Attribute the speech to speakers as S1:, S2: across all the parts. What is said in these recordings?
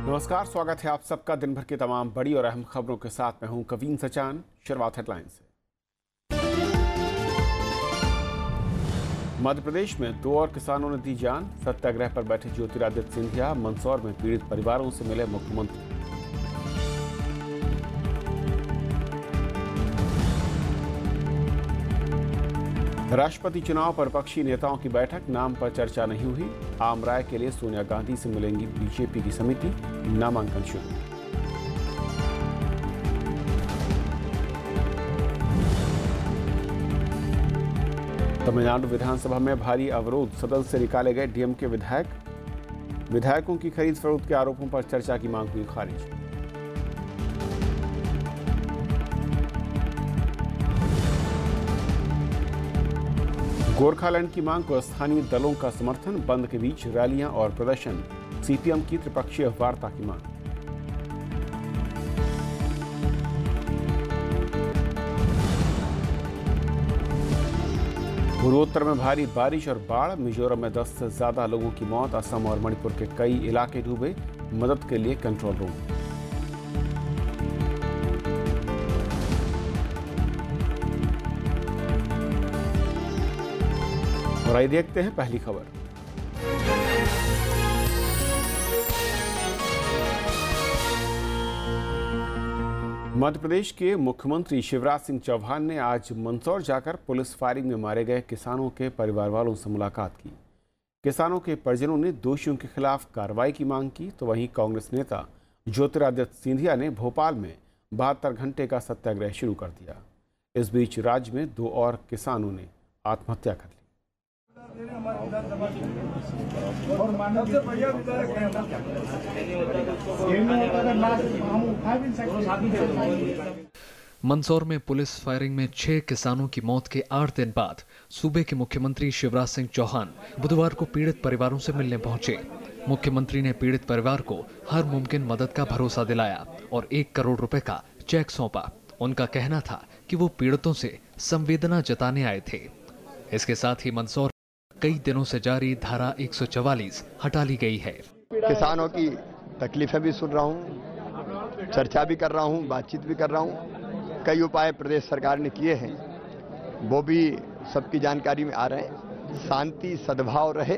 S1: नमस्कार, स्वागत है आप सबका दिन भर की तमाम बड़ी और अहम खबरों के साथ। मैं हूं कवीन सचान। शुरुआत हेडलाइन से। मध्य प्रदेश में 2 और किसानों ने दी जान। सत्याग्रह पर बैठे ज्योतिरादित्य सिंधिया। मंदसौर में पीड़ित परिवारों से मिले मुख्यमंत्री। राष्ट्रपति चुनाव पर विपक्षी नेताओं की बैठक, नाम पर चर्चा नहीं हुई। आम राय के लिए सोनिया गांधी से मिलेंगी बीजेपी की समिति। नामांकन शुरू। तमिलनाडु विधानसभा में भारी अवरोध, सदन से निकाले गए डीएमके विधायकों की खरीद फरोख्त के आरोपों पर चर्चा की मांग हुई खारिज। गोरखालैंड की मांग को स्थानीय दलों का समर्थन, बंद के बीच रैलियां और प्रदर्शन। सीपीएम की त्रिपक्षीय वार्ता की मांग। पूर्वोत्तर में भारी बारिश और बाढ़, मिजोरम में 10 से ज्यादा लोगों की मौत। असम और मणिपुर के कई इलाके डूबे, मदद के लिए कंट्रोल रूम। और आइए देखते हैं पहली खबर। मध्य प्रदेश के मुख्यमंत्री शिवराज सिंह चौहान ने आज मंदसौर जाकर पुलिस फायरिंग में मारे गए किसानों के परिवार वालों से मुलाकात की। किसानों के परिजनों ने दोषियों के खिलाफ कार्रवाई की मांग की, तो वहीं कांग्रेस नेता ज्योतिरादित्य सिंधिया ने भोपाल में 72 घंटे का सत्याग्रह शुरू कर दिया। इस बीच राज्य में 2 और किसानों ने आत्महत्या कर ली।
S2: मंदसौर में पुलिस फायरिंग में 6 किसानों की मौत के 8 दिन बाद सूबे के मुख्यमंत्री शिवराज सिंह चौहान बुधवार को पीड़ित परिवारों से मिलने पहुंचे। मुख्यमंत्री ने पीड़ित परिवार को हर मुमकिन मदद का भरोसा दिलाया और 1 करोड़ रुपए का चेक सौंपा। उनका कहना था कि वो पीड़ितों से संवेदना जताने आए थे। इसके साथ ही मंदसौर कई दिनों से जारी धारा 144 हटा ली गई है।
S3: किसानों की तकलीफें भी सुन रहा हूं, चर्चा भी कर रहा हूं, बातचीत भी कर रहा हूं। कई उपाय प्रदेश सरकार ने किए हैं, वो भी सबकी जानकारी में आ रहे हैं। शांति सद्भाव रहे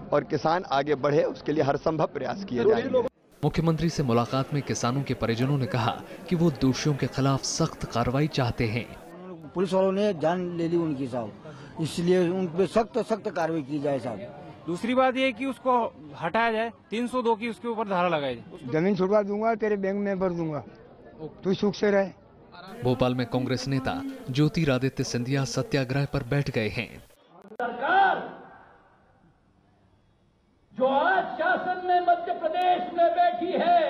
S3: और किसान आगे बढ़े, उसके लिए हर संभव प्रयास किए जाएंगे।
S2: मुख्यमंत्री से मुलाकात में किसानों के परिजनों ने कहा कि वो दोषियों के खिलाफ सख्त कार्रवाई चाहते हैं।
S4: पुलिस वालों ने जान ले ली उनकी साहब, इसलिए उन पे सख्त कार्रवाई की जाए साहब।
S5: दूसरी बात ये कि उसको हटाया जाए, 302 की उसके ऊपर धारा लगाई जाए।
S6: जमीन छुड़वा दूंगा, तेरे बैंक में भर दूंगा, तू सुख से रहे।
S2: भोपाल में कांग्रेस नेता ज्योतिरादित्य सिंधिया सत्याग्रह पर बैठ गए हैं।
S7: सरकार जो आज शासन में मध्य प्रदेश में बैठी है,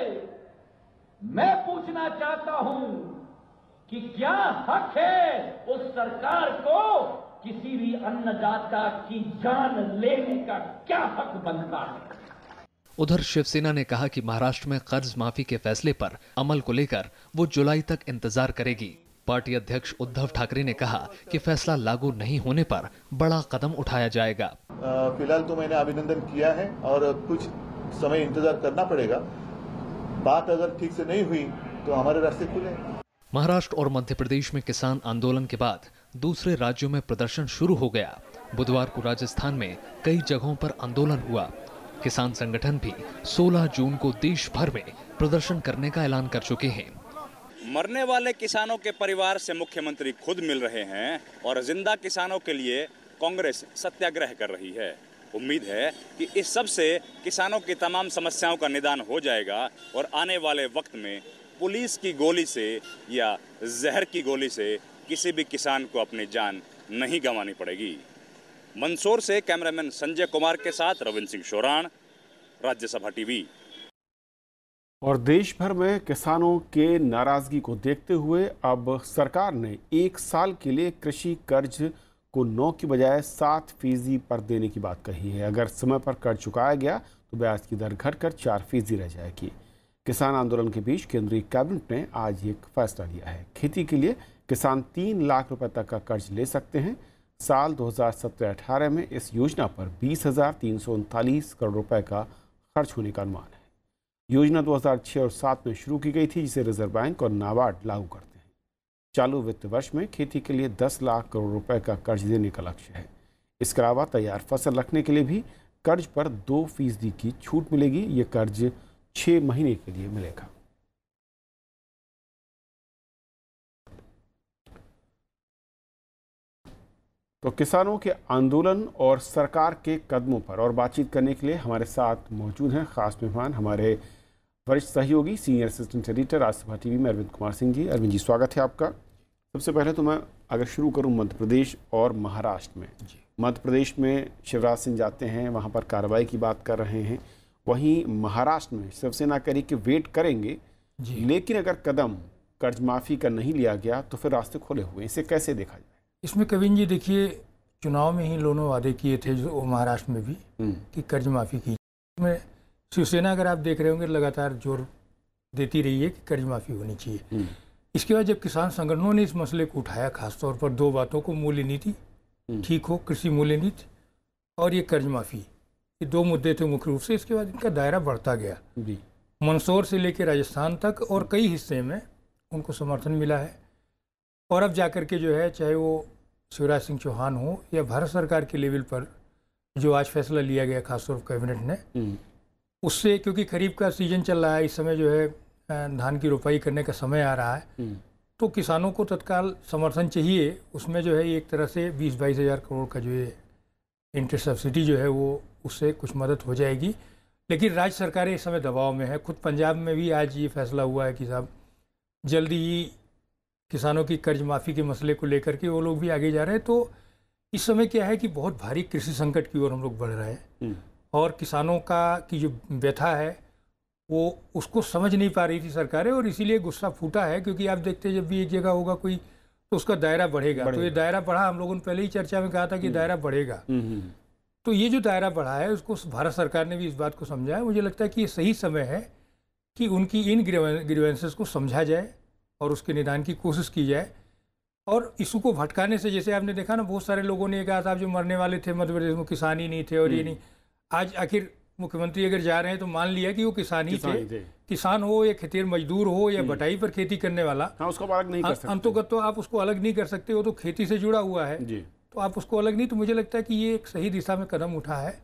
S7: मैं पूछना चाहता हूं कि क्या हक है उस सरकार को किसी भी अन्नदाता की जान लेने का? क्या हक बनता है?
S2: उधर शिवसेना ने कहा कि महाराष्ट्र में कर्ज माफी के फैसले पर अमल को लेकर वो जुलाई तक इंतजार करेगी। पार्टी अध्यक्ष उद्धव ठाकरे ने कहा कि फैसला लागू नहीं होने पर बड़ा कदम उठाया जाएगा।
S8: फिलहाल तो मैंने अभिनंदन किया है और कुछ समय इंतजार करना पड़ेगा। बात अगर ठीक से नहीं हुई तो हमारे रास्ते खुले।
S2: महाराष्ट्र और मध्य प्रदेश में किसान आंदोलन के बाद दूसरे राज्यों में प्रदर्शन शुरू हो गया। बुधवार को राजस्थान में कई जगहों पर आंदोलन हुआ। किसान संगठन भी 16 जून को देश भर में प्रदर्शन करने का ऐलान कर चुके हैं।
S9: मरने वाले किसानों के परिवार से मुख्यमंत्री खुद मिल रहे हैं और जिंदा किसानों के लिए कांग्रेस सत्याग्रह कर रही है। उम्मीद है कि इस सब से किसानों की तमाम समस्याओं का निदान हो जाएगा और आने वाले वक्त में पुलिस की गोली से या जहर की गोली से किसी भी किसान को अपनी जान नहीं गंवानी पड़ेगी। मंदसौर से कैमरामैन संजय कुमार के साथ रविंद्र सिंह शोराण, राज्यसभा टीवी।
S1: और देश भर में किसानों के नाराजगी को देखते हुए अब सरकार ने 1 साल के लिए कृषि कर्ज को 9 की बजाय 7% पर देने की बात कही है। अगर समय पर कर्ज चुकाया गया तो ब्याज की दर घटकर 4% रह जाएगी। किसान आंदोलन के बीच केंद्रीय कैबिनेट ने आज एक फैसला लिया है। खेती के लिए किसान 3 लाख रुपए तक का कर्ज ले सकते हैं। साल 2017-18 में इस योजना पर 20,339 करोड़ रुपए का खर्च होने का अनुमान है। योजना 2006 और 7 में शुरू की गई थी, जिसे रिजर्व बैंक और नाबार्ड लागू करते हैं। चालू वित्त वर्ष में खेती के लिए 10 लाख करोड़ रुपए का कर्ज देने का लक्ष्य है। इसके अलावा तैयार फसल रखने के लिए भी कर्ज पर 2% की छूट मिलेगी। ये कर्ज 6 महीने के लिए मिलेगा। तो किसानों के आंदोलन और सरकार के कदमों पर और बातचीत करने के लिए हमारे साथ मौजूद हैं खास मेहमान, हमारे वरिष्ठ सहयोगी सीनियर असिस्टेंट एडिटर राजसभा टीवी में अरविंद कुमार सिंह जी। अरविंद जी, स्वागत है आपका। सबसे पहले तो मैं अगर शुरू करूं मध्य प्रदेश और महाराष्ट्र में, मध्य प्रदेश में शिवराज सिंह जाते हैं, वहां पर कार्रवाई की बात कर रहे हैं। वहीं महाराष्ट्र में शिवसेना कह रही कि वेट करेंगे, लेकिन अगर कदम कर्ज माफ़ी का नहीं लिया गया तो फिर रास्ते खोले हुए। इसे कैसे देखा जाए?
S10: इसमें कविन जी देखिए, चुनाव में ही लोगों वादे किए थे जो महाराष्ट्र में भी कि कर्ज माफ़ी की। इसमें शिवसेना अगर आप देख रहे होंगे लगातार जोर देती रही है कि कर्ज माफ़ी होनी चाहिए। इसके बाद जब किसान संगठनों ने इस मसले को उठाया, खासतौर पर 2 बातों को, मूल्य नीति ठीक हो, कृषि मूल्य नीति और ये कर्ज माफ़ी, ये 2 मुद्दे थे मुख्य रूप से। इसके बाद इनका दायरा बढ़ता गया, मंदसौर से लेकर राजस्थान तक और कई हिस्से में उनको समर्थन मिला है। और अब जाकर के जो है, चाहे वो शिवराज सिंह चौहान हो या भारत सरकार के लेवल पर जो आज फैसला लिया गया खासतौर पर कैबिनेट ने, उससे, क्योंकि खरीफ का सीजन चल रहा है, इस समय जो है धान की रोपाई करने का समय आ रहा है, तो किसानों को तत्काल समर्थन चाहिए। उसमें जो है एक तरह से 20-22 हज़ार करोड़ का जो है इंटरेस्ट सब्सिडी जो है वो, उससे कुछ मदद हो जाएगी। लेकिन राज्य सरकारें इस समय दबाव में है। खुद पंजाब में भी आज ये फैसला हुआ है कि साहब जल्दी ही किसानों की कर्ज माफ़ी के मसले को लेकर के वो लोग भी आगे जा रहे हैं। तो इस समय क्या है कि बहुत भारी कृषि संकट की ओर हम लोग बढ़ रहे हैं और किसानों की जो व्यथा है वो उसको समझ नहीं पा रही थी सरकारें, और इसीलिए गुस्सा फूटा है। क्योंकि आप देखते हैं जब भी एक जगह होगा कोई तो उसका दायरा बढ़ेगा। तो ये दायरा बढ़ा, हम लोगों ने पहले ही चर्चा में कहा था कि दायरा बढ़ेगा। तो ये जो दायरा बढ़ा है उसको भारत सरकार ने भी इस बात को समझा है। मुझे लगता है कि ये सही समय है कि उनकी इन ग्रीवेंसेस को समझा जाए और उसके निदान की कोशिश की जाए। और इशू को भटकाने से, जैसे आपने देखा ना, बहुत सारे लोगों ने कहा था जो मरने वाले थे मध्य प्रदेश में किसान ही नहीं थे और ये नहीं। आज आखिर मुख्यमंत्री अगर जा रहे हैं तो मान लिया कि वो किसान ही थे। किसान हो या खेतीर मजदूर हो या बटाई पर खेती करने वाला,
S1: उसको अलग नहीं कर सकते।
S10: अंतोगत तो आप उसको अलग नहीं कर सकते, वो तो खेती से जुड़ा हुआ है, तो आप उसको अलग नहीं। तो मुझे लगता है कि ये एक सही दिशा में कदम उठा है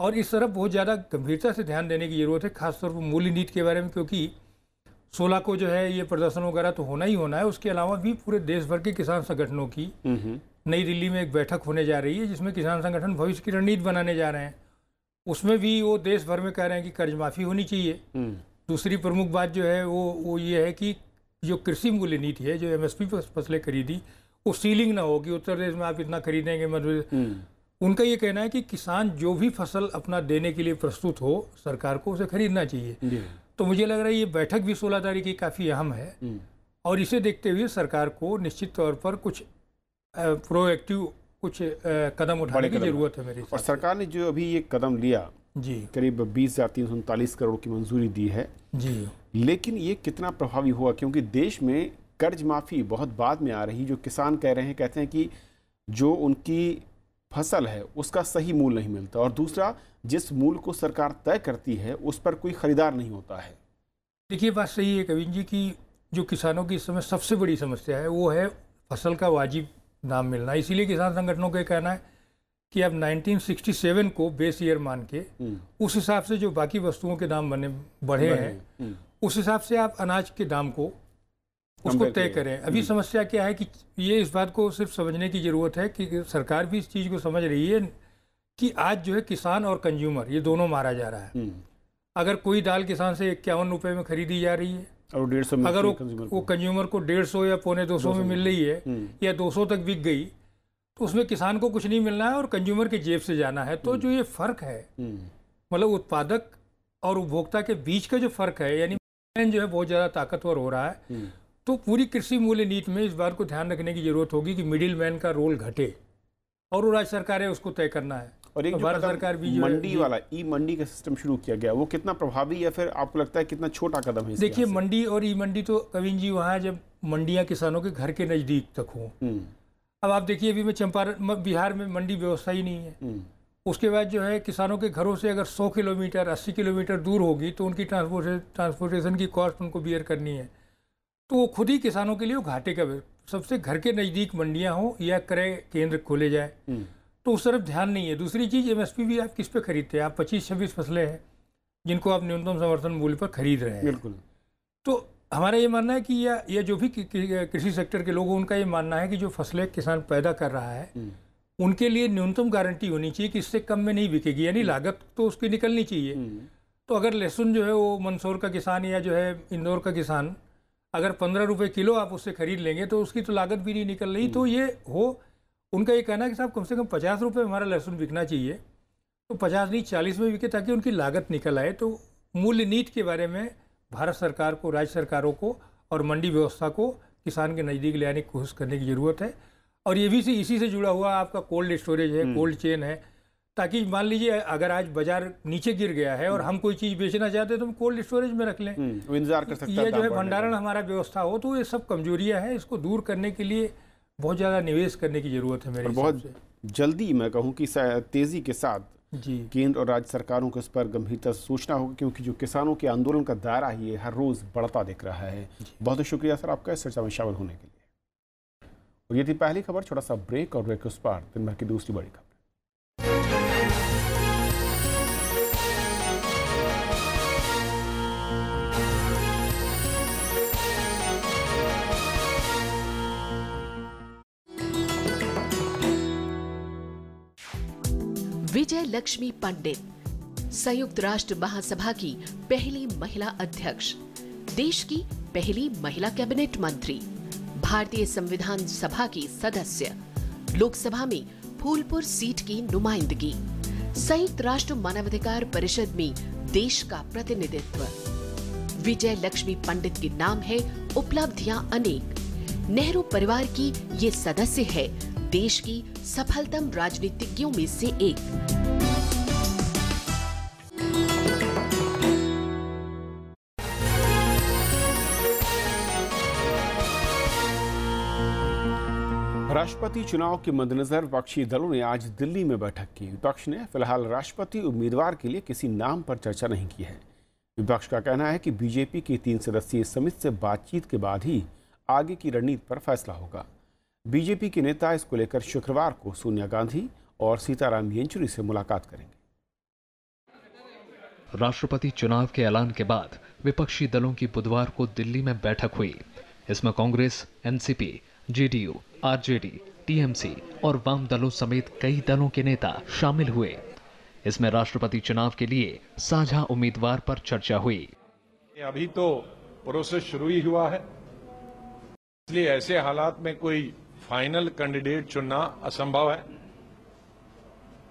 S10: और इस तरफ बहुत ज़्यादा गंभीरता से ध्यान देने की ज़रूरत है, खासतौर पर मूल्य नीति के बारे में। क्योंकि 16 को जो है ये प्रदर्शन वगैरह तो होना ही होना है। उसके अलावा भी पूरे देश भर के किसान संगठनों की नई दिल्ली में एक बैठक होने जा रही है, जिसमें किसान संगठन भविष्य की रणनीति बनाने जा रहे हैं। उसमें भी वो देश भर में कह रहे हैं कि कर्ज माफ़ी होनी चाहिए। दूसरी प्रमुख बात जो है वो ये है कि जो कृषि मूल्य नीति है, जो MSP पर फसलें खरीदी, वो सीलिंग ना हो कि उत्तर प्रदेश में आप इतना खरीदेंगे, मध्य प्रदेश। उनका ये कहना है कि किसान जो भी फसल अपना देने के लिए प्रस्तुत हो सरकार को, उसे खरीदना चाहिए। तो मुझे लग रहा है ये बैठक भी 16 तारीख की काफ़ी अहम है और इसे देखते हुए सरकार को निश्चित तौर पर कुछ प्रोएक्टिव कुछ कदम उठाने की जरूरत है मेरी।
S1: और सरकार ने जो अभी ये कदम लिया
S10: जी,
S1: करीब 20,339 करोड़ की मंजूरी दी है
S10: जी,
S1: लेकिन ये कितना प्रभावी हुआ? क्योंकि देश में कर्ज माफ़ी बहुत बाद में आ रही। जो किसान कह रहे हैं, कहते हैं कि जो उनकी फसल है उसका सही मूल्य नहीं मिलता, और दूसरा जिस मूल्य को सरकार तय करती है उस पर कोई खरीदार नहीं होता है।
S10: देखिए, बात सही है कविन जी की जो किसानों की इस समय सबसे बड़ी समस्या है वो है फसल का वाजिब दाम मिलना। इसीलिए किसान संगठनों का कहना है कि अब 1967 को बेस ईयर मान के उस हिसाब से जो बाकी वस्तुओं के दाम बढ़े हैं, उस हिसाब से आप अनाज के दाम को उसको तय करें। अभी समस्या क्या है कि ये इस बात को सिर्फ समझने की ज़रूरत है कि सरकार भी इस चीज़ को समझ रही है कि आज जो है किसान और कंज्यूमर ये दोनों मारा जा रहा है। अगर कोई दाल किसान से 51 रुपये में खरीदी जा रही है
S1: और 150 में,
S10: अगर वो कंज्यूमर को 150 या 150 में मिल रही है या 200 तक बिक गई, तो उसमें किसान को कुछ नहीं मिलना है और कंज्यूमर के जेब से जाना है। तो जो ये फ़र्क है, मतलब उत्पादक और उपभोक्ता के बीच का जो फ़र्क है, यानी जो है बहुत ज़्यादा ताकतवर हो रहा है। तो पूरी कृषि मूल्य नीति में इस बात को ध्यान रखने की जरूरत होगी कि मिडिल मैन का रोल घटे और वो राज्य सरकारें उसको तय करना है।
S1: और एक
S10: भारत सरकार भी जो
S1: मंडी वाला ई मंडी का सिस्टम शुरू किया गया, वो कितना प्रभावी या फिर आपको लगता है कितना छोटा कदम है?
S10: देखिए, मंडी और ई मंडी तो कविन जी वहाँ जब मंडियाँ किसानों के घर के नज़दीक तक हों। अब आप देखिए, अभी मैं चंपारण बिहार में मंडी व्यवस्था ही नहीं है। उसके बाद जो है किसानों के घरों से अगर 100 किलोमीटर 80 किलोमीटर दूर होगी तो उनकी ट्रांसपोर्टेशन की कॉस्ट उनको बियर करनी है, तो वो खुद ही किसानों के लिए वो घाटे का। सबसे घर के नज़दीक मंडियां हो या क्रय केंद्र खोले जाए, तो उस तरफ ध्यान नहीं है। दूसरी चीज़, MSP भी आप किस पे खरीदते हैं? आप 25-26 फसलें हैं जिनको आप न्यूनतम समर्थन मूल्य पर खरीद रहे हैं।
S1: बिल्कुल।
S10: तो हमारा ये मानना है कि या जो भी कृषि सेक्टर के लोग हैं उनका ये मानना है कि जो फसलें किसान पैदा कर रहा है उनके लिए न्यूनतम गारंटी होनी चाहिए कि इससे कम में नहीं बिकेगी, यानी लागत तो उसकी निकलनी चाहिए। तो अगर लहसुन जो है वो मंदसौर का किसान या जो है इंदौर का किसान अगर 15 रुपये किलो आप उससे खरीद लेंगे तो उसकी तो लागत भी नहीं निकल रही। तो ये उनका ये कहना है कि साहब कम से कम 50 रुपये हमारा लहसुन बिकना चाहिए, तो 50 नहीं 40 में बिके ताकि उनकी लागत निकल आए। तो मूल्य नीति के बारे में भारत सरकार को, राज्य सरकारों को और मंडी व्यवस्था को किसान के नज़दीक ले आने की कोशिश करने की ज़रूरत है। और ये भी इसी से जुड़ा हुआ आपका कोल्ड स्टोरेज है, कोल्ड चेन है, ताकि मान लीजिए अगर आज बाजार नीचे गिर गया है और हम कोई चीज़ बेचना चाहते हैं तो हम कोल्ड स्टोरेज में रख लें,
S1: वो इंतजार कर सकता है।
S10: ये जो है भंडारण हमारा व्यवस्था हो, तो ये सब कमजोरियां है, इसको दूर करने के लिए बहुत ज़्यादा निवेश करने की ज़रूरत है मेरे हिसाब से।
S1: बहुत जल्दी मैं कहूँ कि तेज़ी के साथ
S10: जी
S1: केंद्र और राज्य सरकारों को इस पर गंभीरता से सोचना होगा, क्योंकि जो किसानों के आंदोलन का दायरा ही हर रोज़ बढ़ता दिख रहा है। बहुत शुक्रिया सर आपका इस चर्चा में शामिल होने के लिए। और ये थी पहली खबर। छोटा सा ब्रेक और ब्रेक उस पार दिन भर की दूसरी बड़ी खबर।
S11: विजय लक्ष्मी पंडित, संयुक्त राष्ट्र महासभा की पहली महिला अध्यक्ष, देश की पहली महिला कैबिनेट मंत्री, भारतीय संविधान सभा की सदस्य, लोकसभा में फूलपुर सीट की नुमाइंदगी, संयुक्त राष्ट्र मानवाधिकार परिषद में देश का प्रतिनिधित्व। विजय लक्ष्मी पंडित के नाम है उपलब्धियां अनेक। नेहरू परिवार की ये सदस्य है देश की सफलतम राजनीतिज्ञों में से एक।
S1: राष्ट्रपति चुनाव के मद्देनजर विपक्षी दलों ने आज दिल्ली में बैठक की। विपक्ष ने फिलहाल राष्ट्रपति उम्मीदवार के लिए किसी नाम पर चर्चा नहीं की है। विपक्ष का कहना है कि बीजेपी की 3 सदस्यीय समिति से बातचीत के बाद ही आगे की रणनीति पर फैसला होगा। बीजेपी के नेता इसको लेकर शुक्रवार को सोनिया गांधी और सीताराम येचुरी से मुलाकात करेंगे।
S2: राष्ट्रपति चुनाव के ऐलान के बाद विपक्षी दलों की बुधवार को दिल्ली में बैठक हुई। इसमें Congress, NCP, JDU, RJD, TMC और वाम दलों समेत कई दलों के नेता शामिल हुए। इसमें राष्ट्रपति चुनाव के लिए साझा उम्मीदवार पर चर्चा हुई।
S12: अभी तो प्रोसेस शुरू ही हुआ है, इसलिए ऐसे हालात में कोई फाइनल कैंडिडेट चुनना असंभव है।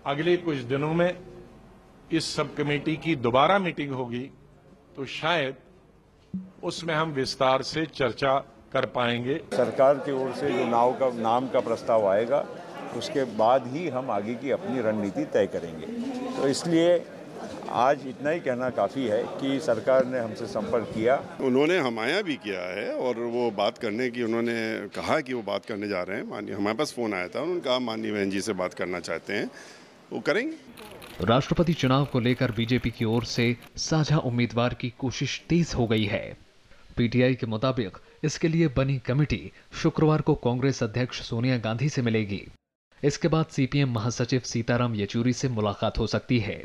S12: अगले कुछ दिनों में इस सब कमेटी की दोबारा मीटिंग होगी, तो शायद उसमें हम विस्तार से चर्चा कर पाएंगे।
S13: सरकार की ओर से जो नाम का प्रस्ताव आएगा उसके बाद ही हम आगे की अपनी रणनीति तय करेंगे। तो इसलिए आज इतना ही कहना काफ़ी है कि सरकार ने हमसे संपर्क किया,
S14: उन्होंने हमाया भी किया है और वो बात करने की उन्होंने कहा कि वो बात करने जा रहे हैं। माननीय हमारे पास फ़ोन आया था, उन्होंने कहा माननीय बहन जी से बात करना चाहते हैं, वो करेंगे।
S2: राष्ट्रपति चुनाव को लेकर बीजेपी की ओर से साझा उम्मीदवार की कोशिश तेज हो गई है। पीटीआई के मुताबिक इसके लिए बनी कमेटी शुक्रवार को कांग्रेस अध्यक्ष सोनिया गांधी से मिलेगी। इसके बाद सीपीएम महासचिव सीताराम येचुरी से मुलाकात हो सकती है।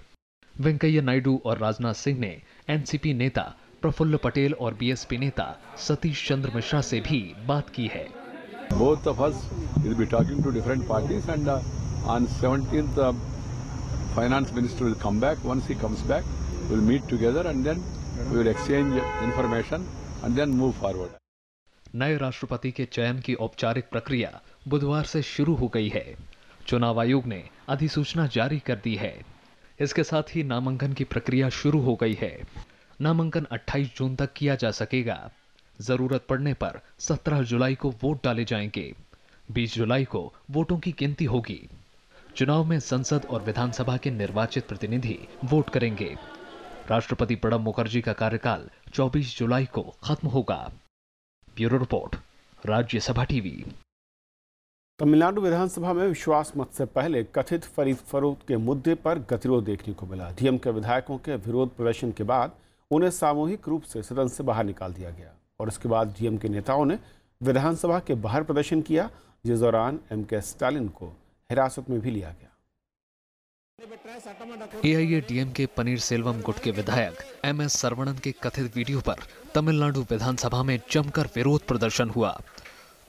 S2: वेंकैया नायडू और राजनाथ सिंह ने एनसीपी नेता प्रफुल्ल पटेल और बीएसपी नेता सतीश चंद्र मिश्रा से भी बात की है।
S15: Both of us will be talking to different parties and on 17th finance minister will come back. Once he comes back, we'll meet together and then we will exchange information and then move forward.
S2: नए राष्ट्रपति के चयन की औपचारिक प्रक्रिया बुधवार से शुरू हो गई है। चुनाव आयोग ने अधिसूचना जारी कर दी है। इसके साथ ही नामांकन की प्रक्रिया शुरू हो गई है। नामांकन 28 जून तक किया जा सकेगा। जरूरत पड़ने पर 17 जुलाई को वोट डाले जाएंगे। 20 जुलाई को वोटों की गिनती होगी। चुनाव में संसद और विधानसभा के निर्वाचित प्रतिनिधि वोट करेंगे। राष्ट्रपति प्रणब मुखर्जी का कार्यकाल 24 जुलाई को खत्म होगा। Bureau report, Rajya Sabha TV.
S1: Tamil Nadu विधानसभा में विश्वास मत से पहले कथित खरीद फरोख्त के मुद्दे पर गतिरोध देखने को मिला। डीएमके विधायकों के विरोध प्रदर्शन के बाद उन्हें सामूहिक रूप से सदन से बाहर निकाल दिया गया और इसके बाद डीएमके नेताओं ने विधानसभा के बाहर प्रदर्शन किया, जिस दौरान एमके स्टालिन को हिरासत में भी लिया गया।
S2: एआईएडीएमके पनीर सेल्वम गुट के विधायक एमएस सरवणन के कथित वीडियो पर तमिलनाडु विधानसभा में जमकर विरोध प्रदर्शन हुआ।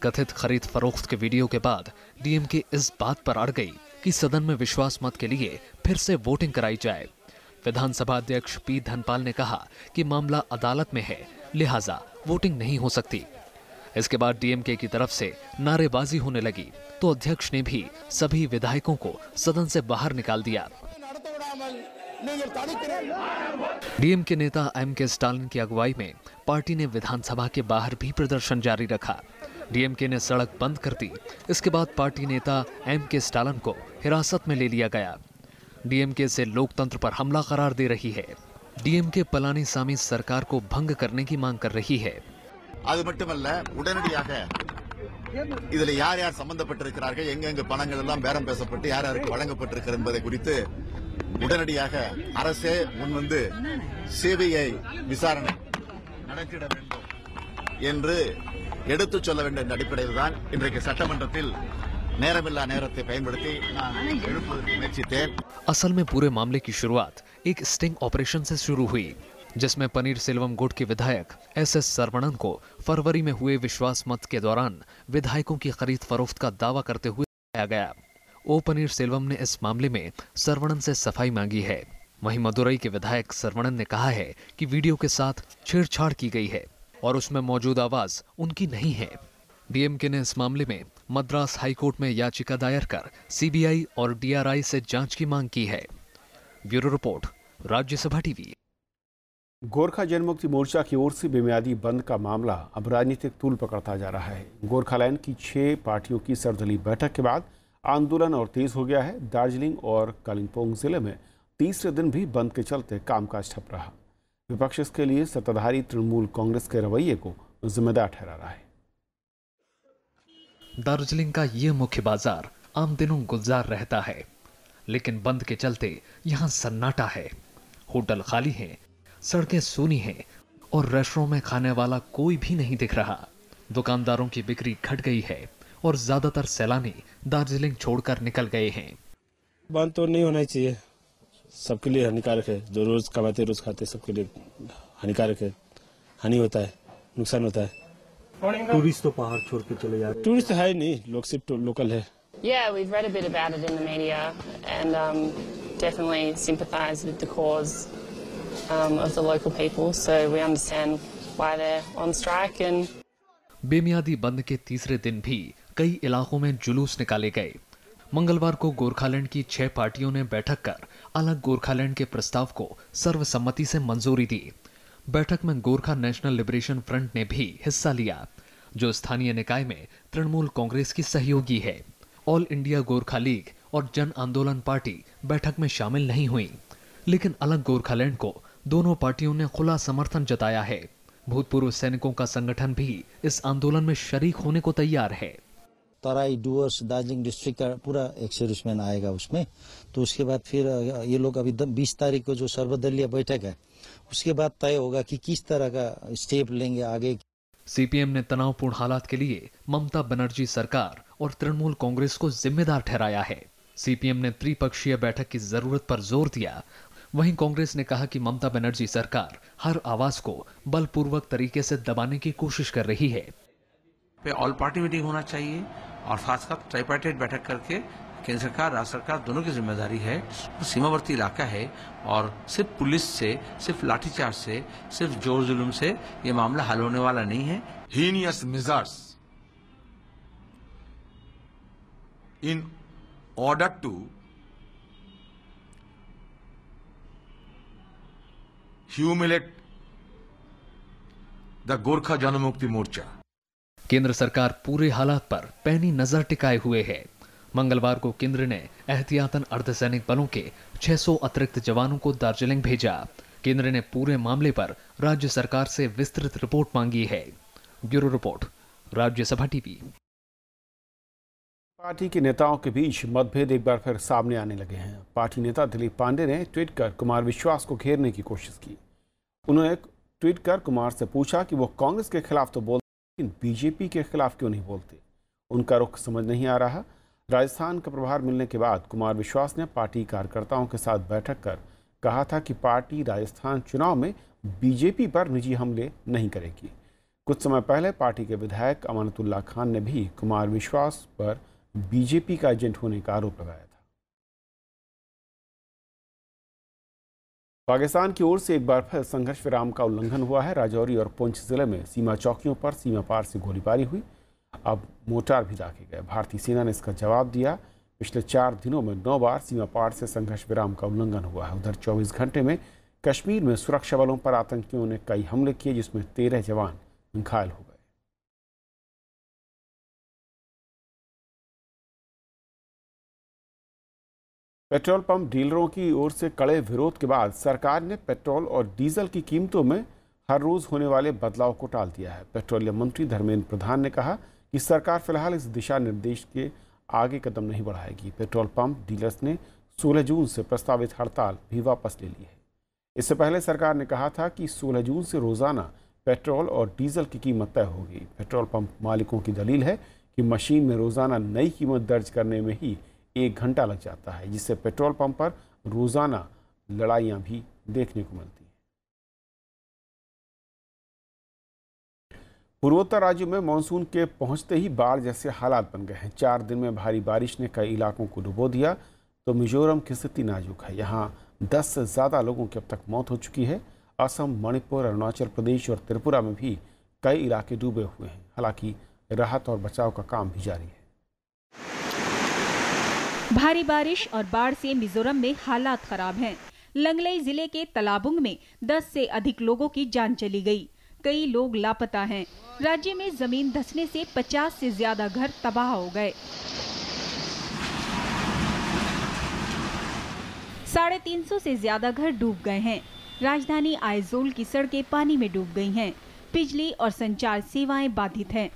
S2: कथित खरीद फरोख्त के वीडियो के बाद डीएमके इस बात पर अड़ गई कि सदन में विश्वास मत के लिए फिर से वोटिंग कराई जाए। विधानसभा अध्यक्ष पी धनपाल ने कहा कि मामला अदालत में है, लिहाजा वोटिंग नहीं हो सकती। इसके बाद डीएमके की तरफ से नारेबाजी होने लगी तो अध्यक्ष ने भी सभी विधायकों को सदन से बाहर निकाल दिया। डीएमके नेता एमके स्टालिन की अगुवाई में पार्टी ने विधानसभा के बाहर भी प्रदर्शन जारी रखा। डीएमके ने सड़क बंद कर दी। इसके बाद पार्टी नेता एमके स्टालिन को हिरासत में ले लिया गया। डीएमके से लोकतंत्र पर हमला करार दे रही है। डीएमके पलानीसामी सरकार को भंग करने की मांग कर रही है।
S16: அது மட்டுமல்ல, உடனடியாக இதில் யார் யார் சம்பந்தப்பட்டிருக்கிறார்கள், எங்கெங்க பணங்கள் எல்லாம் பேரம் பேசப்பட்டு யார் யாருக்கு வழங்கப்பட்டிருக்கிறது என்பதை குறித்து உடனடியாக அரசே முன்வந்து சிபிஐ விசாரணை நடத்திட வேண்டும் என்று எடுத்துச் சொல்ல வேண்டும் என்ற அடிப்படையில் தான் இன்றைக்கு சட்டமன்றத்தில் நேரமில்லா நேரத்தை பயன்படுத்தி நான் எழுப்புவதற்கு முயற்சித்தேன்।
S2: असल में पूरे मामले की शुरुआत एक स्टिंग ऑपरेशन से शुरू हुई, जिसमें पनीर सेल्वम गुट के विधायक एसएस सरवणन को फरवरी में हुए विश्वास मत के दौरान विधायकों की खरीद फरोख्त का दावा करते हुए लाया गया। ओ पनीर सेल्वम ने इस मामले में सरवणन से सफाई मांगी है। वहीं मदुरई के विधायक सरवणन ने कहा है कि वीडियो के साथ छेड़छाड़ की गई है और उसमें मौजूद आवाज उनकी नहीं है। डीएमके ने इस मामले में मद्रास हाईकोर्ट में याचिका दायर कर सीबीआई और डीआरआई से जांच की मांग की है। Bureau report, Rajya Sabha TV.
S1: Gorkha Janmukti Morcha की ओर से बेमियादी बंद का मामला अब राजनीतिक तूल पकड़ता जा रहा है। गोरखालैंड की 6 पार्टियों की सर्वदलीय बैठक के बाद आंदोलन और तेज हो गया है। दार्जिलिंग और कालिम्पोंग जिले में तीसरे दिन भी बंद के चलते कामकाज ठप रहा। विपक्ष इसके लिए सत्ताधारी तृणमूल कांग्रेस के रवैये को जिम्मेदार ठहरा रहा है।
S2: दार्जिलिंग का ये मुख्य बाजार आम दिनों गुलजार रहता है, लेकिन बंद के चलते यहाँ सन्नाटा है। होटल खाली हैं, सड़कें सूनी हैं और रेस्टोरेंट में खाने वाला कोई भी नहीं दिख रहा। दुकानदारों की बिक्री घट गई है और ज्यादातर सैलानी दार्जिलिंग छोड़कर निकल गए हैं।
S17: बंद तो नहीं होना चाहिए, सबके लिए हानिकारक है। जो रोज कमाते रोज खाते सबके लिए हानिकारक है। हानि होता है, नुकसान होता है।
S18: टूरिस्ट तो पहाड़ छोड़ के चले जाते।
S17: टूरिस्ट है नहीं, लोग सिर्फ लोकल है।
S19: Yeah, we've read a bit about it in the media and definitely sympathise with the cause of the local people, so we understand why they're on strike and
S2: बेमियादी बंद के तीसरे दिन भी कई इलाकों में जुलूस निकाले गए। मंगलवार को गोरखालैंड की 6 पार्टियों ने बैठक कर अलग गोरखालैंड के प्रस्ताव को सर्वसम्मति से मंजूरी दी। बैठक में गोरखा नेशनल लिबरेशन फ्रंट ने भी हिस्सा लिया, जो स्थानीय निकाय में तृणमूल कांग्रेस की सहयोगी है। ऑल इंडिया गोरखा लीग और जन आंदोलन पार्टी बैठक में शामिल नहीं हुई, लेकिन अलग गोरखालैंड को दोनों पार्टियों ने खुला समर्थन जताया है। भूतपूर्व सैनिकों का संगठन भी इस आंदोलन में शरीक होने को तैयार है।
S20: तराई डुवर्स दार्जिलिंग डिस्ट्रिक्ट का पूरा एक सर्विसमैन आएगा उसमें, तो उसके बाद फिर ये लोग अभी 20 तारीख को जो सर्वदलीय बैठक है उसके बाद तय होगा कि किस तरह का स्टेप लेंगे आगे।
S2: सीपीएम ने तनावपूर्ण हालात के लिए ममता बनर्जी सरकार और तृणमूल कांग्रेस को जिम्मेदार ठहराया है। सीपीएम ने त्रिपक्षीय बैठक की जरूरत पर जोर दिया। वहीं कांग्रेस ने कहा कि ममता बनर्जी सरकार हर आवाज को बलपूर्वक तरीके से दबाने की कोशिश कर रही है।
S21: ऑल पार्टी मीटिंग होना चाहिए और साथ साथ ट्राइपार्टाइट बैठक करके केंद्र सरकार राज्य सरकार दोनों की जिम्मेदारी है। सीमावर्ती इलाका है और सिर्फ पुलिस से, सिर्फ लाठीचार्ज से, सिर्फ जोर जुलूम से ये मामला हल होने वाला नहीं है।
S22: Heinous measures in order to humiliate the Gorkha Janamukti Morcha।
S2: केंद्र सरकार पूरे हालात पर पैनी नजर टिकाए हुए है। मंगलवार को केंद्र ने एहतियातन अर्धसैनिक बलों के 600 अतिरिक्त जवानों को दार्जिलिंग भेजा। केंद्र ने पूरे मामले पर राज्य सरकार से विस्तृत रिपोर्ट मांगी है। Bureau report, Rajya Sabha TV.
S1: Party के नेताओं के बीच मतभेद एक बार फिर सामने आने लगे हैं। पार्टी नेता दिलीप पांडे ने ट्वीट कर कुमार विश्वास को घेरने की कोशिश की। उन्होंने ट्वीट कर कुमार से पूछा कि वो कांग्रेस के खिलाफ तो बोलते लेकिन बीजेपी के खिलाफ क्यों नहीं बोलते। उनका रुख समझ नहीं आ रहा। राजस्थान का प्रभार मिलने के बाद कुमार विश्वास ने पार्टी कार्यकर्ताओं के साथ बैठक कर कहा था कि पार्टी राजस्थान चुनाव में बीजेपी पर निजी हमले नहीं करेगी। कुछ समय पहले पार्टी के विधायक अमानतुल्लाह खान ने भी कुमार विश्वास पर बीजेपी का एजेंट होने का आरोप लगाया था। पाकिस्तान की ओर से एक बार फिर संघर्ष विराम का उल्लंघन हुआ है। राजौरी और पुंछ जिले में सीमा चौकियों पर सीमा पार से गोलीबारी हुई। अब मोर्टार भी दागे गए। भारतीय सेना ने इसका जवाब दिया। पिछले 4 दिनों में 9 बार सीमा पार से संघर्ष विराम का उल्लंघन हुआ है। उधर 24 घंटे में कश्मीर में सुरक्षा बलों पर आतंकियों ने कई हमले किए, जिसमें 13 जवान घायल हो गए। पेट्रोल पंप डीलरों की ओर से कड़े विरोध के बाद सरकार ने पेट्रोल और डीजल की कीमतों में हर रोज होने वाले बदलाव को टाल दिया है। पेट्रोलियम मंत्री धर्मेंद्र प्रधान ने कहा कि सरकार फिलहाल इस दिशा निर्देश के आगे कदम नहीं बढ़ाएगी। पेट्रोल पंप डीलर्स ने 16 जून से प्रस्तावित हड़ताल भी वापस ले ली है। इससे पहले सरकार ने कहा था कि 16 जून से रोजाना पेट्रोल और डीजल की कीमत तय होगी। पेट्रोल पंप मालिकों की दलील है कि मशीन में रोजाना नई कीमत दर्ज करने में ही 1 घंटा लग जाता है, जिससे पेट्रोल पंप पर रोजाना लड़ाइयां भी देखने को मिलती हैं। पूर्वोत्तर राज्यों में मानसून के पहुंचते ही बाढ़ जैसे हालात बन गए हैं। 4 दिन में भारी बारिश ने कई इलाकों को डुबो दिया, तो मिजोरम की स्थिति नाजुक है। यहाँ 10 से ज़्यादा लोगों की अब तक मौत हो चुकी है। असम, मणिपुर, अरुणाचल प्रदेश और त्रिपुरा में भी कई इलाके डूबे हुए हैं। हालांकि राहत और बचाव का काम भी जारी है।
S3: भारी बारिश और बाढ़ से मिजोरम में हालात खराब हैं। लंगलेई जिले के तलाबुंग में 10 से अधिक लोगों की जान चली गई। कई लोग लापता हैं। राज्य में जमीन धंसने से 50 से ज्यादा घर तबाह हो गए। 350 से ज्यादा घर डूब गए हैं। राजधानी आइजोल की सड़कें पानी में डूब गई हैं। बिजली और संचार सेवाएं बाधित हैं।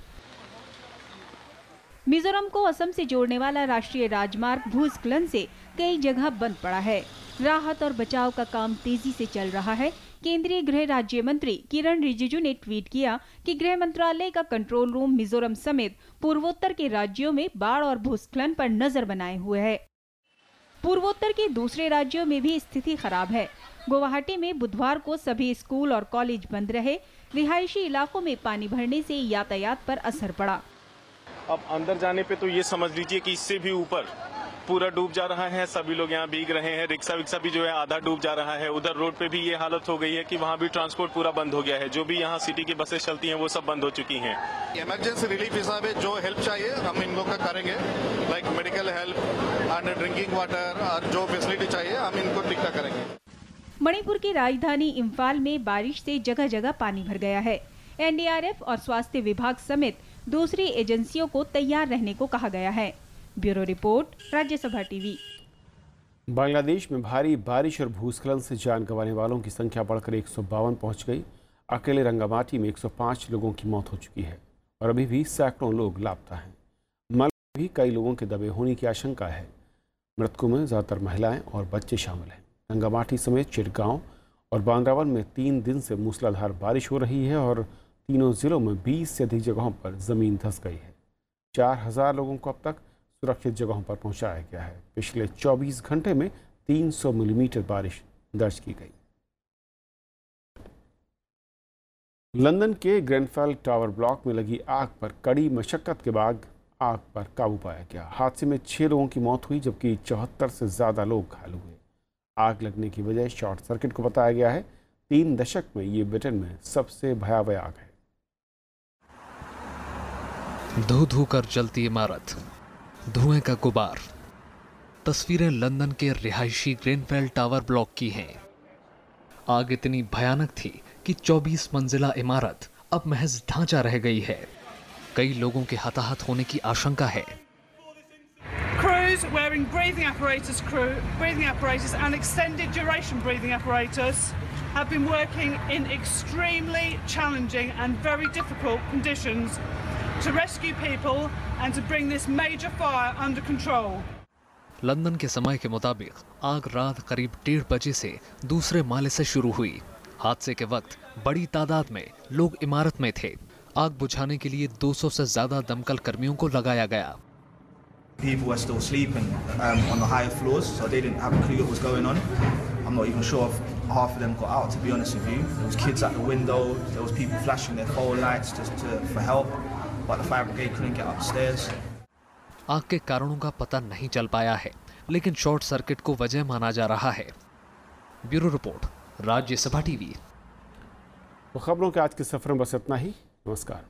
S3: मिजोरम को असम से जोड़ने वाला राष्ट्रीय राजमार्ग भूस्खलन से कई जगह बंद पड़ा है। राहत और बचाव का काम तेजी से चल रहा है। केंद्रीय गृह राज्य मंत्री किरण रिजिजू ने ट्वीट किया कि गृह मंत्रालय का कंट्रोल रूम मिजोरम समेत पूर्वोत्तर के राज्यों में बाढ़ और भूस्खलन पर नजर बनाए हुए है। पूर्वोत्तर के दूसरे राज्यों में भी स्थिति खराब है। गुवाहाटी में बुधवार को सभी स्कूल और कॉलेज बंद रहे। रिहायशी इलाकों में पानी भरने से यातायात पर असर पड़ा।
S4: अब अंदर जाने पे तो ये समझ लीजिए कि इससे भी ऊपर पूरा डूब जा रहा है। सभी लोग यहाँ भीग रहे हैं। रिक्शा विक्सा भी जो है आधा डूब जा रहा है। उधर रोड पे भी ये हालत हो गई है कि वहाँ भी ट्रांसपोर्ट पूरा बंद हो गया है। जो भी यहाँ सिटी की बसें चलती हैं वो सब बंद हो चुकी हैं।
S16: इमरजेंसी रिलीफ हिसाब से जो हेल्प चाहिए हम इन लोग का करेंगे, like medical help and drinking water और जो फैसिलिटी चाहिए हम इनको टिकटा करेंगे।
S3: मणिपुर की राजधानी इम्फाल में बारिश से जगह जगह पानी भर गया है। एनडीआरएफ और स्वास्थ्य विभाग समेत दूसरी एजेंसियों को तैयार रहने को कहा गया है। Bureau report, Rajya Sabha TV.
S1: Bangladesh में भारी बारिश और भूस्खलन से जान गंवाने वालों की संख्या बढ़कर 152 पहुंच गई। अकेले रंगामाटी में 105 लोगों की मौत हो चुकी है और अभी भी सैकड़ों लोग लापता हैं। मलबे में भी कई लोगों के दबे होने की आशंका है। मृतकों में ज़्यादातर महिलाएं और बच्चे शामिल हैं। रंगामाटी समेत चिटगांव और बांद्रावन में 3 दिन से मूसलाधार बारिश हो रही है और तीनों जिलों में 20 से अधिक जगहों पर जमीन धंस गई है। 4000 लोगों को अब तक सुरक्षित जगहों पर पहुंचाया गया है। पिछले 24 घंटे में 300 मिलीमीटर बारिश दर्ज की गई। लंदन के ग्रेनफेल टावर ब्लॉक में लगी आग पर कड़ी मशक्कत के बाद आग पर काबू पाया गया। हादसे में 6 लोगों की मौत हुई जबकि 74 से ज्यादा लोग घायल हुए। आग लगने की वजह शॉर्ट सर्किट को बताया गया है। 3 दशक में ये ब्रिटेन में सबसे भयावह आग है।
S2: धू धू कर जलती इमारत, धुएं का गुबार। तस्वीरें लंदन के रिहायशी ग्रेनफेल टावर ब्लॉक की हैं। आग इतनी भयानक थी कि 24 मंजिला इमारत अब महज ढांचा रह गई है। कई लोगों के हताहत होने की आशंका है।
S23: Crews wearing breathing apparatus and extended duration breathing apparatus have been working in extremely challenging and very difficult conditions to rescue people and to bring this major fire under control.
S2: London के समय के मुताबिक आग रात करीब 1:30 बजे से दूसरे माले से शुरू हुई। हादसे के वक्त बड़ी तादाद में लोग इमारत में थे। आग बुझाने के लिए 200 से ज्यादा दमकल कर्मियों को लगाया गया।
S5: People were still sleeping on the higher floors, so they didn't have a clue what was going on. I'm not even sure if half of them got out, to be honest with you. There was kids at the window, there was people flashing their phone lights for help, but the fire brigade couldn't get upstairs.
S2: आग के कारणों का पता नहीं चल पाया है, लेकिन शॉर्ट सर्किट को वजह माना जा रहा है। Bureau report, Rajya Sabha TV.
S1: तो खबरों के आज के सफर में बस इतना ही। नमस्कार।